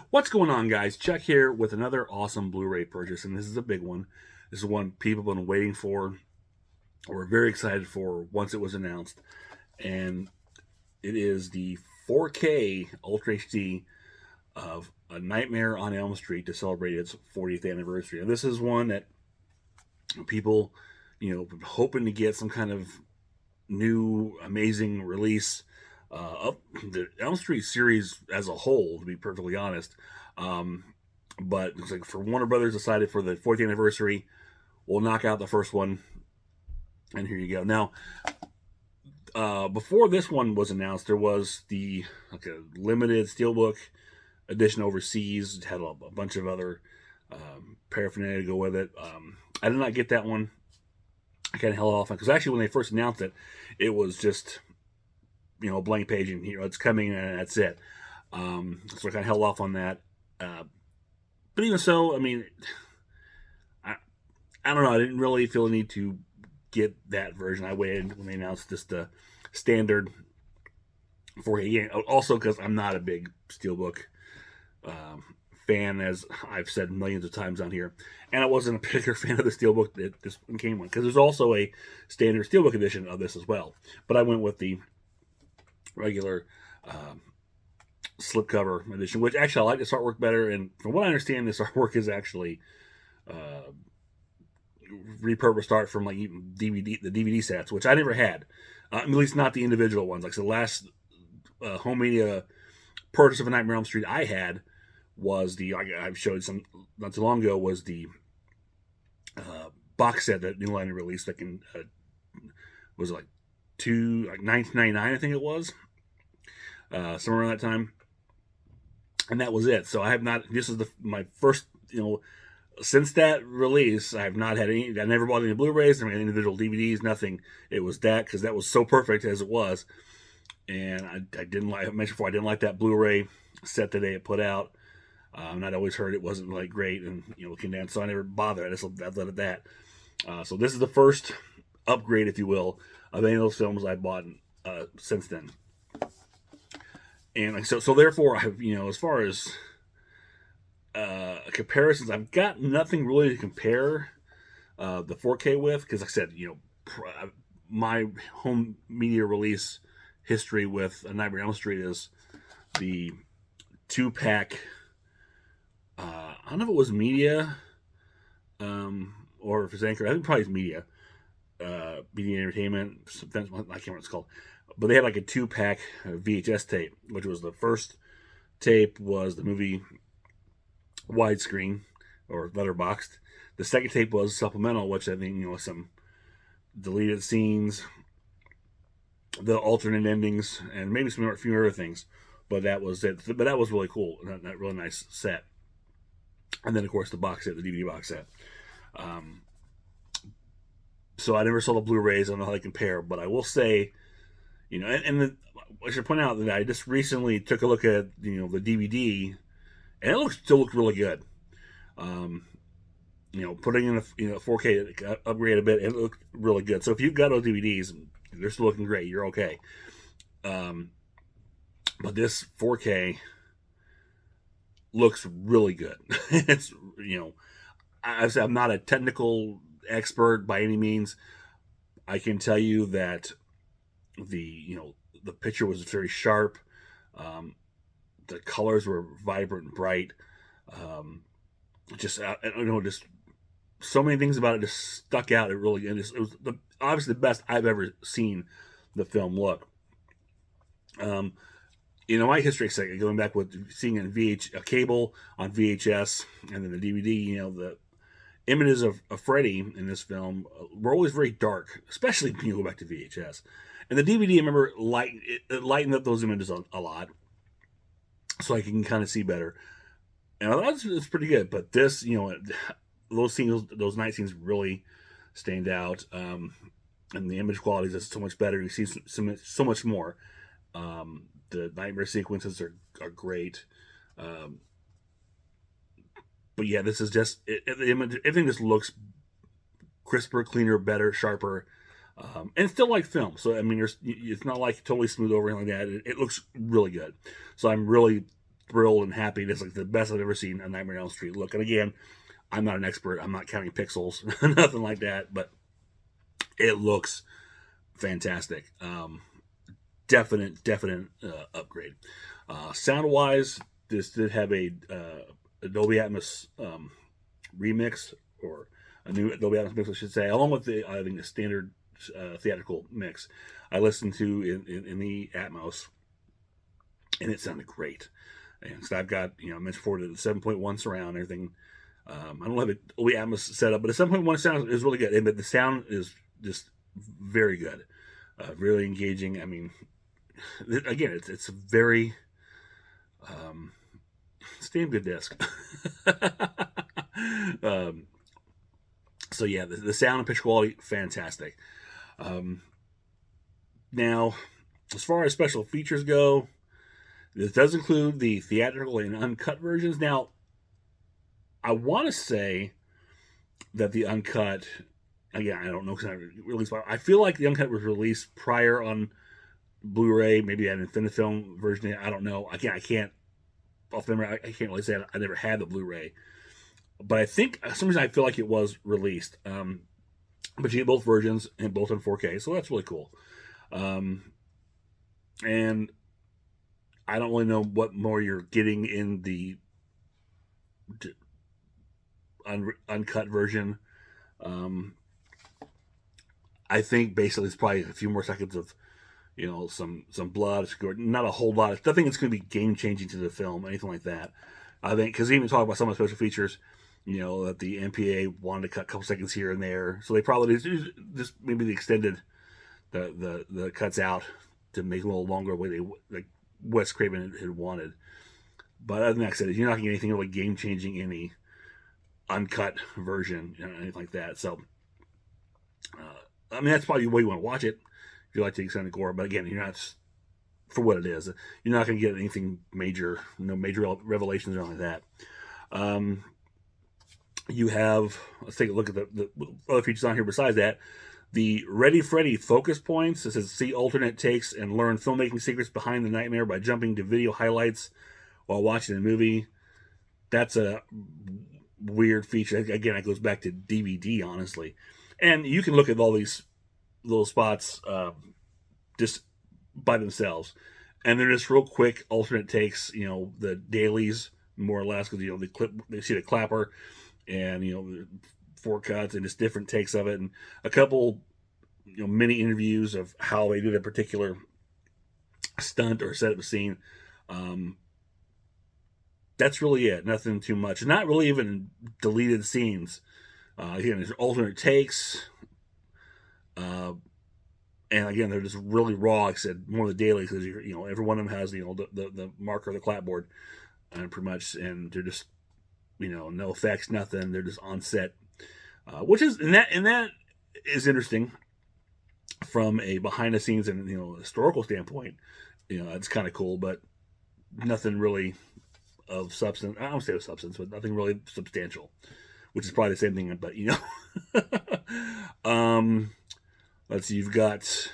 What's going on, guys? Chuck here with another awesome Blu-ray purchase, and this is a big one. This is one people have been waiting for, or very excited for once it was announced, and it is the 4K Ultra HD of A Nightmare on Elm Street to celebrate its 40th anniversary. And this is one that people, hoping to get some kind of new, amazing release of the Elm Street series as a whole, to be perfectly honest. Um, but it's like for Warner Brothers decided for the 40th anniversary, we'll knock out the first one, and here you go. Now, before this one was announced, there was the like a limited steelbook edition overseas. It had a bunch of other paraphernalia to go with it. I did not get that one. I kind of held off on because actually when they first announced it, it was just a blank page and it's coming and that's it. So I kind of held off on that. But even so, I mean, I don't know. I didn't really feel the need to get that version. I waited when they announced just the standard 4K. Also, because I'm not a big steelbook fan, as I've said millions of times on here, and I wasn't a bigger fan of the steelbook that this one came with because there's also a standard steelbook edition of this as well. But I went with the regular slipcover edition, which actually I like this artwork better. And from what I understand, this artwork is actually repurposed art from like the DVD sets, which I never had, at least not the individual ones. Like so the last home media purchase of A Nightmare on Elm Street I had was I've showed some not too long ago was the box set that New Line released. Like in was it like 1999, I think it was, somewhere around that time, and that was it. So I have not. This is my first since that release, I have not had any. I never bought any Blu-rays, never had individual DVDs, nothing. It was that because that was so perfect as it was, and I didn't like. I mentioned before, I didn't like that Blu-ray set that they put out. And I'd always heard it wasn't like great, and looking down, so I never bothered. I just left it at that. So this is the first upgrade, if you will, of any of those films I've bought since then. And so therefore, I've as far as comparisons, I've got nothing really to compare the 4K with because, like I said, my home media release history with A Nightmare on Elm Street is the 2-pack. I don't know if it was media or if it's Anchor. I think probably it's media. Media Entertainment. I can't remember what it's called. But they had like a 2-pack VHS tape, which was the first tape was the movie widescreen or letterboxed. The second tape was supplemental, which I think some deleted scenes, the alternate endings, and maybe a few other things. But that was it. But that was really cool. That really nice set. And then of course the box set, the DVD box set. So I never saw the Blu-rays. I don't know how they compare, but I will say, I should point out that I just recently took a look at the DVD, and it still looked really good. Putting in a 4K upgrade a bit, it looked really good. So if you've got those DVDs, they're still looking great. You're okay. But this 4K looks really good. It's I'm not a technical expert by any means. I can tell you that the picture was very sharp. The colors were vibrant and bright. Just so many things about it just stuck out. It really, and it was obviously the best I've ever seen the film look. My history, going back with seeing a cable on VHS and then the DVD, the images of Freddy in this film were always very dark, especially when you go back to VHS. And the DVD, I remember, it lightened up those images a lot, so I can kind of see better. And I thought it's pretty good. But this, those scenes, those night scenes really stand out, and the image quality is just so much better. You see so much more. The nightmare sequences are great. But yeah, this is just the image. Everything just looks crisper, cleaner, better, sharper, and still like film. So I mean, it's not like totally smooth over anything like that. It looks really good. So I'm really thrilled and happy. It's like the best I've ever seen a Nightmare on Elm Street look. And again, I'm not an expert. I'm not counting pixels, nothing like that. But it looks fantastic. Definite upgrade. Sound wise, this did have a Dolby Atmos remix, or a new Dolby Atmos mix, I should say, along with I think the standard theatrical mix. I listened to in the Atmos, and it sounded great. And so I've got, I mentioned before, the 7.1 surround and everything. I don't have a Dolby Atmos set up, but the 7.1 sound is really good, and the sound is just very good, really engaging. I mean, again, it's a very it's a damn good disc. So yeah, the sound and picture quality, fantastic. Now, as far as special features go, this does include the theatrical and uncut versions. Now, I want to say that the uncut, again, I don't know because I feel like the uncut was released prior on Blu-ray, maybe an Infinifilm version. I don't know. I can't. Off memory, I can't really say I never had the Blu-ray, but I think for some reason I feel like it was released. But you get both versions and both in 4K, so that's really cool. And I don't really know what more you're getting in the uncut version. I think basically it's probably a few more seconds of, some blood, not a whole lot. I think it's going to be game changing to the film, anything like that. I think because even talk about some of the special features, that the MPA wanted to cut a couple seconds here and there, so they probably just maybe they extended the cuts out to make it a little longer, way like Wes Craven had wanted. But other than that, I said, you're not getting anything really game changing in the uncut version, anything like that. So, I mean, that's probably the way you want to watch it if you like to extend the gore. But again, you're not, for what it is, you're not going to get anything major, no major revelations or anything like that. You have, let's take a look at the other features on here besides that. The Ready Freddy focus points. It says see alternate takes and learn filmmaking secrets behind the nightmare by jumping to video highlights while watching the movie. That's a weird feature. Again, it goes back to DVD, honestly. And you can look at all these little spots just by themselves, and they're just real quick alternate takes. The dailies, more or less, because they see the clapper, and 4 cuts and just different takes of it, and a couple mini interviews of how they did a particular stunt or set up a scene. That's really it. Nothing too much. Not really even deleted scenes. Again, there's alternate takes. And again, they're just really raw. Like I said, more of the dailies, because every one of them has the marker, the clapboard, and pretty much, and they're just no effects, nothing. They're just on set, which is and that is interesting from a behind the scenes and historical standpoint. It's kind of cool, but nothing really of substance. I don't say of substance, but nothing really substantial, which is probably the same thing. But let's see. You've got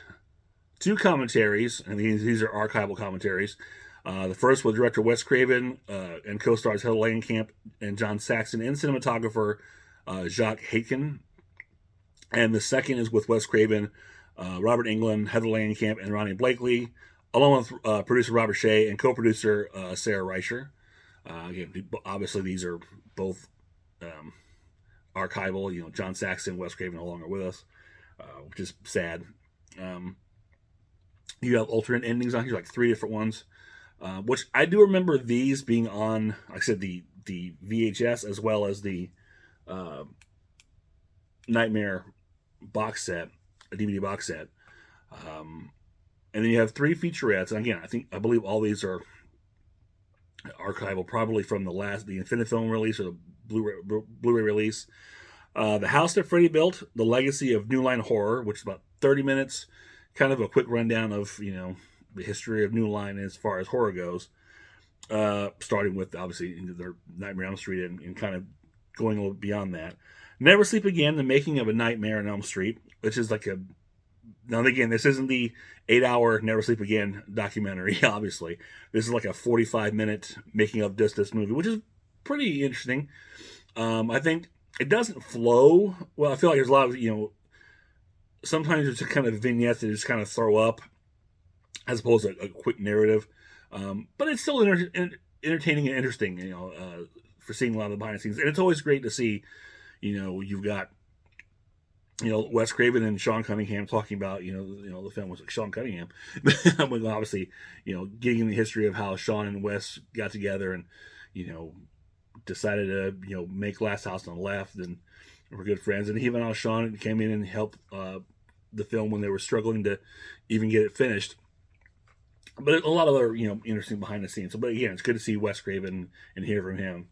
2 commentaries, and these are archival commentaries. The first was director Wes Craven and co-stars Heather Langenkamp and John Saxon, and cinematographer Jacques Haitkin. And the second is with Wes Craven, Robert Englund, Heather Langenkamp, and Ronnie Blakely, along with producer Robert Shea and co-producer Sarah Reicher. Again, obviously these are both archival. John Saxon, Wes Craven no longer with us, which is sad. You have alternate endings on here, like 3 different ones, which I do remember these being on, like I said, the VHS as well as the Nightmare box set, a DVD box set. And then you have 3 featurettes. And again, I believe all these are archival, probably from the Infinifilm release or the Blu-ray release. The House That Freddy Built, The Legacy of New Line Horror, which is about 30 minutes, kind of a quick rundown of the history of New Line as far as horror goes, starting with obviously their Nightmare on Elm Street and kind of going a little beyond that. Never Sleep Again, The Making of a Nightmare on Elm Street, which is like a Now again, this isn't the 8-hour Never Sleep Again documentary. Obviously, this is like a 45-minute making of just this movie, which is pretty interesting. I think it doesn't flow well. I feel like there's a lot of sometimes it's just kind of vignettes that just kind of throw up as opposed to a quick narrative. But it's still entertaining and interesting, for seeing a lot of the behind the scenes. And it's always great to see, you've got, Wes Craven and Sean Cunningham talking about, the film was like Sean Cunningham, obviously, getting in the history of how Sean and Wes got together and, decided to, make Last House on the Left, and were good friends. And even how Sean came in and helped the film when they were struggling to even get it finished. But a lot of other, interesting behind the scenes. So, but again, it's good to see Wes Craven and hear from him.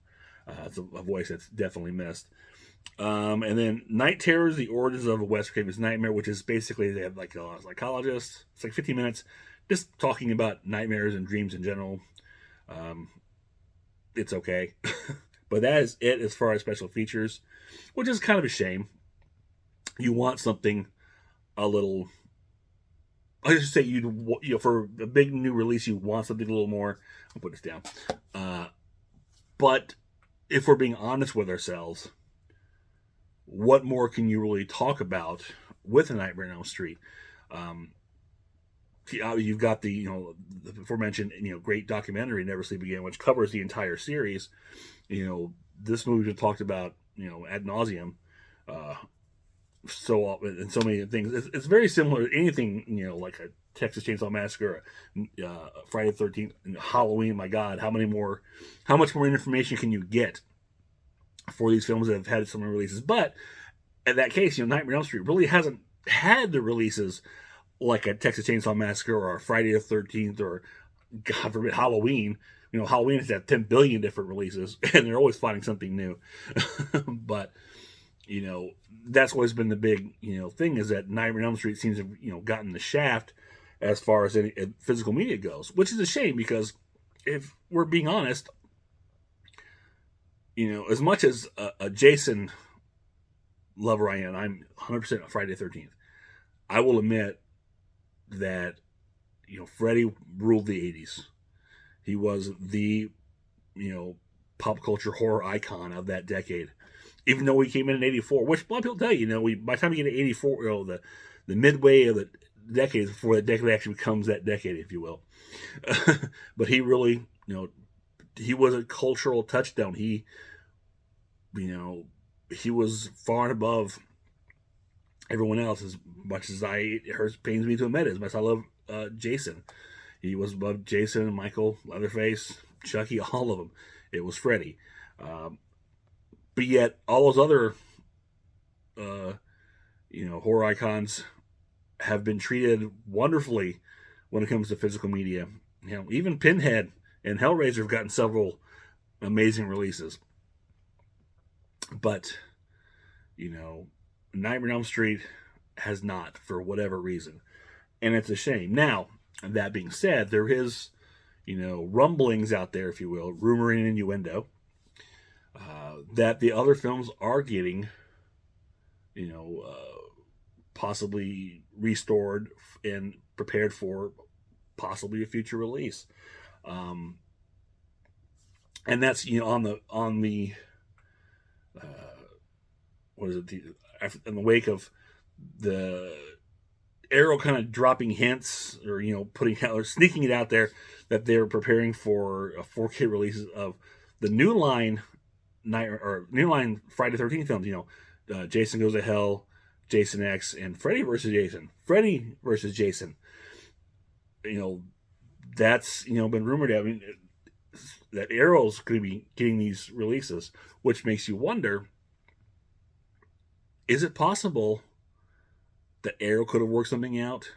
It's a voice that's definitely missed. And then Night Terrors, The Origins of Wes Craven's Nightmare, which is basically they have like a psychologist. It's like 15 minutes just talking about nightmares and dreams in general. It's okay. But that is it as far as special features, which is kind of a shame. You want something a little... I just say for a big new release, you want something a little more. I'll put this down. But if we're being honest with ourselves, what more can you really talk about with A Nightmare on Elm Street? You've got the aforementioned great documentary Never Sleep Again, which covers the entire series. This movie was talked about ad nauseum. So often and so many things. It's very similar to anything, like a Texas Chainsaw Massacre, Friday the 13th, Halloween. My God, how much more information can you get for these films that have had some releases? But in that case, Nightmare on Elm Street really hasn't had the releases like a Texas Chainsaw Massacre or a Friday the 13th or, God forbid, Halloween. Halloween has had 10 billion different releases, and they're always finding something new. But that's always been the big, thing, is that Nightmare on Elm Street seems to have, gotten the shaft as far as any physical media goes, which is a shame because if we're being honest, as much as a Jason lover I am, I'm 100% a Friday the 13th. I will admit that, Freddy ruled the 80s. He was the, pop culture horror icon of that decade. Even though we came in 84, which a lot of people tell you, by the time you get to 84, the midway of the decade before that decade actually becomes that decade, if you will. But he really, he was a cultural touchdown. He was far and above everyone else, as much as it pains me to admit it, as much as I love Jason. He was above Jason, Michael, Leatherface, Chucky, all of them. It was Freddy. But yet, all those other, horror icons have been treated wonderfully when it comes to physical media. Even Pinhead and Hellraiser have gotten several amazing releases. But, Nightmare on Elm Street has not, for whatever reason. And it's a shame. Now, that being said, there is, rumblings out there, if you will, rumor and innuendo, that the other films are getting, possibly restored and prepared for possibly a future release. And that's, on the what is it? In the wake of the Arrow kind of dropping hints or, putting out or sneaking it out there that they're preparing for a 4K release of the New Line New Line Friday the 13th films, Jason Goes to Hell, Jason X, and Freddy versus Jason. Freddy versus Jason. That's, been rumored. I mean, that Arrow's going to be getting these releases, which makes you wonder, is it possible that Arrow could have worked something out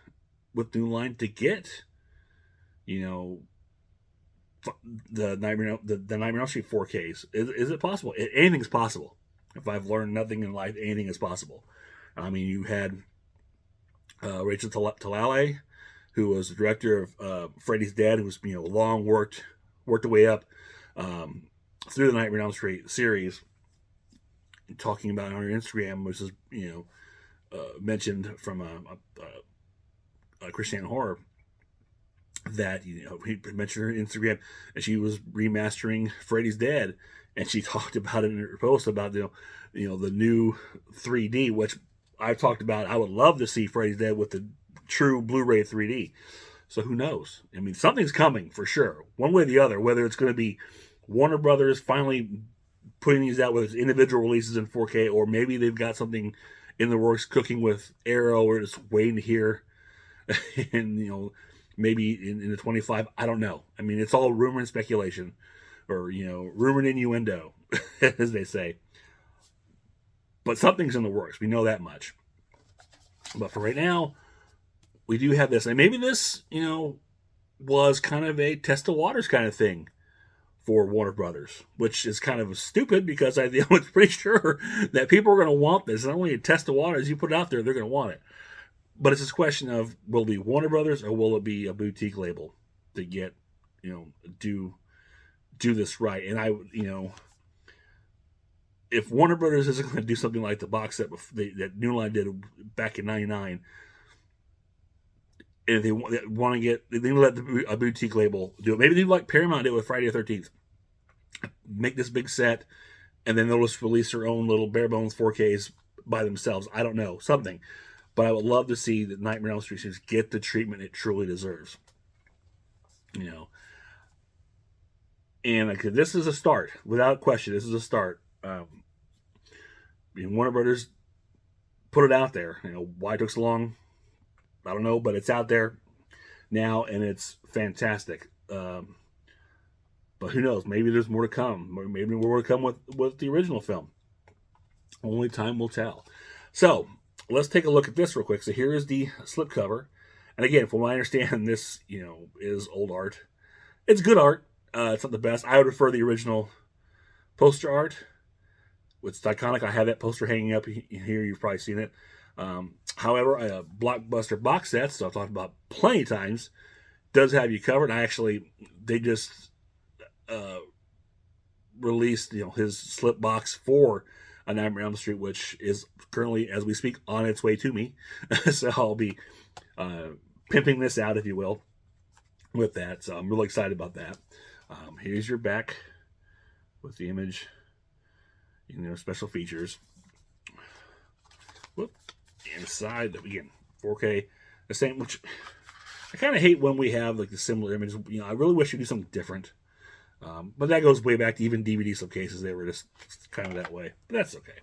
with New Line to get, the Nightmare on Elm Street 4Ks? Is it possible? Anything's possible. If I've learned nothing in life, anything is possible. I mean, you had Rachel Talalay, who was the director of Freddy's Dead, who was long worked her way up through the Nightmare on Elm Street series, talking about on her Instagram, which is mentioned from a Christian horror that he mentioned her Instagram, and she was remastering Freddy's Dead, and she talked about it in her post about the new 3D, which I've talked about. I would love to see Freddy's Dead with the true Blu-ray 3D. So who knows? I mean, something's coming for sure, one way or the other. Whether it's going to be Warner Brothers finally putting these out with individual releases in 4K, or maybe they've got something in the works cooking with Arrow, or just waiting to hear, and maybe in the 25. I don't know. I mean, it's all rumor and speculation, or rumor and innuendo, as they say. But something's in the works. We know that much. But for right now, we do have this, and maybe this was kind of a test of waters kind of thing for Warner Brothers, which is kind of stupid because I was pretty sure that people are going to want this. Not only a test of waters, you put it out there, they're going to want it. But it's this question of, will it be Warner Brothers or will it be a boutique label to get, do this right? And if Warner Brothers isn't going to do something like the box set that New Line did back in '99, and if they want to get, they let a boutique label do it. Maybe they like Paramount did with Friday the 13th. Make this big set, and then they'll just release their own little bare bones 4Ks by themselves. I don't know, something. But I would love to see the Nightmare on Elm Street series get the treatment it truly deserves. And this is a start, without question. This is a start. Warner Brothers put it out there. Why it took so long, I don't know, but it's out there now, and it's fantastic. But who knows? Maybe there's more to come. Maybe more to come with the original film. Only time will tell. So let's take a look at this real quick. So here is the slipcover, and again, from what I understand, this is old art. It's good art. It's not the best. I would prefer the original poster art. It's iconic. I have that poster hanging up here. You've probably seen it. However, a blockbuster box set, so I've talked about plenty of times, does have you covered. They just released his slip box for A Nightmare on Elm Street, which is currently, as we speak, on its way to me. So I'll be pimping this out, if you will, with that. So I'm really excited about that. Here's your back with the image, special features. Whoop. Inside, again, 4K, the same, which I kind of hate when we have like the similar images. I really wish you do something different. But that goes way back to even DVD slipcases. They were just kind of that way. But that's okay.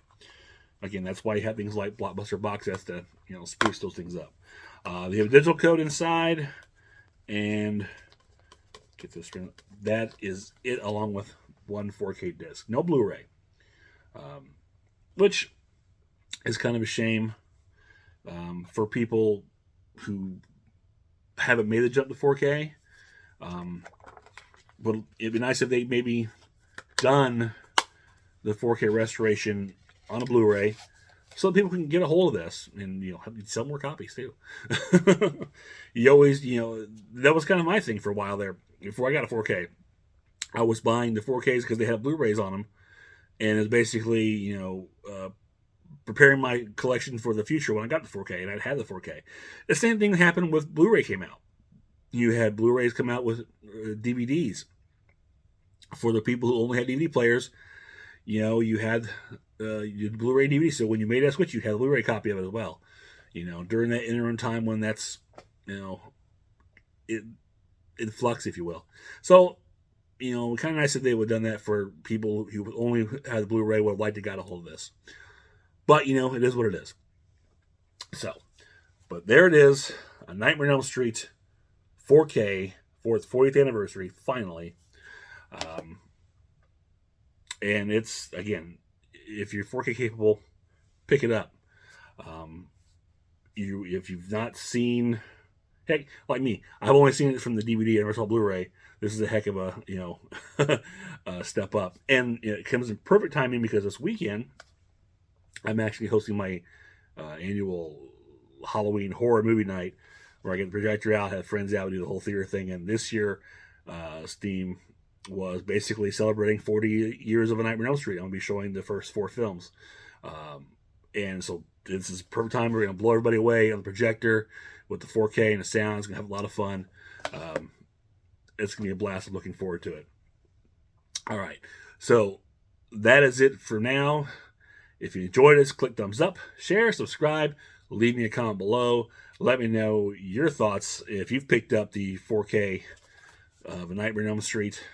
Again, that's why you have things like blockbuster box sets to spruce those things up. They have a digital code inside, and get this. That is it, along with one 4K disc. No Blu-ray, which is kind of a shame for people who haven't made the jump to 4K. But it'd be nice if they maybe done the 4K restoration on a Blu-ray so that people can get a hold of this and sell more copies too. You always that was kind of my thing for a while there. Before I got a 4K, I was buying the 4Ks because they had Blu-rays on them, and it's basically preparing my collection for the future when I got the 4K and I had the 4K. The same thing happened with Blu-ray came out. You had Blu-rays come out with DVDs. For the people who only had DVD players, you had Blu-ray DVD. So when you made that switch, you had a Blu-ray copy of it as well. During that interim time when that's, it in flux, if you will. So, kind of nice that they would have done that for people who only had the Blu-ray, would have liked to got a hold of this. But, it is what it is. So, but there it is. A Nightmare on Elm Street 4K for its 40th anniversary, finally. And it's, again, if you're 4K capable, pick it up. If you've not seen, heck, like me, I've only seen it from the DVD. I never saw Blu-ray. This is a heck of a, step up. And it comes in perfect timing because this weekend, I'm actually hosting my annual Halloween horror movie night where I get the projector out, have friends out, do the whole theater thing. And this year, Steam was basically celebrating 40 years of A Nightmare on Elm Street. I'm going to be showing the first 4 films. And so this is perfect time. We're gonna blow everybody away on the projector with the 4K and the sound. It's gonna have a lot of fun. It's gonna be a blast. I'm looking forward to it. All right, so that is it for now. If you enjoyed this, click thumbs up, share, subscribe, leave me a comment below. Let me know your thoughts if you've picked up the 4K of A Nightmare on Elm Street.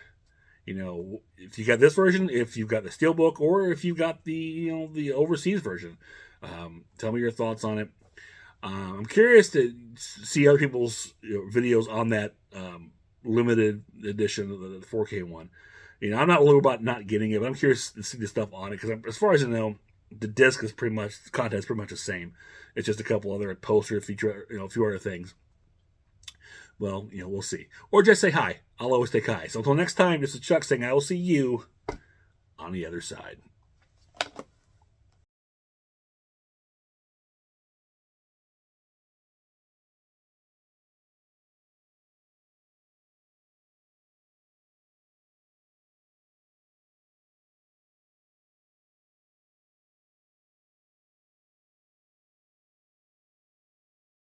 You know, if you got this version, if you've got the Steelbook, or if you've got the the overseas version. Tell me your thoughts on it. I'm curious to see other people's videos on that limited edition of the 4K one. I'm not worried about not getting it, but I'm curious to see the stuff on it because, as far as I know, the disc is pretty much the content is pretty much the same. It's just a couple other posters, feature, a few other things. Well, we'll see. Or just say hi. I'll always take hi. So until next time, this is Chuck saying I will see you on the other side.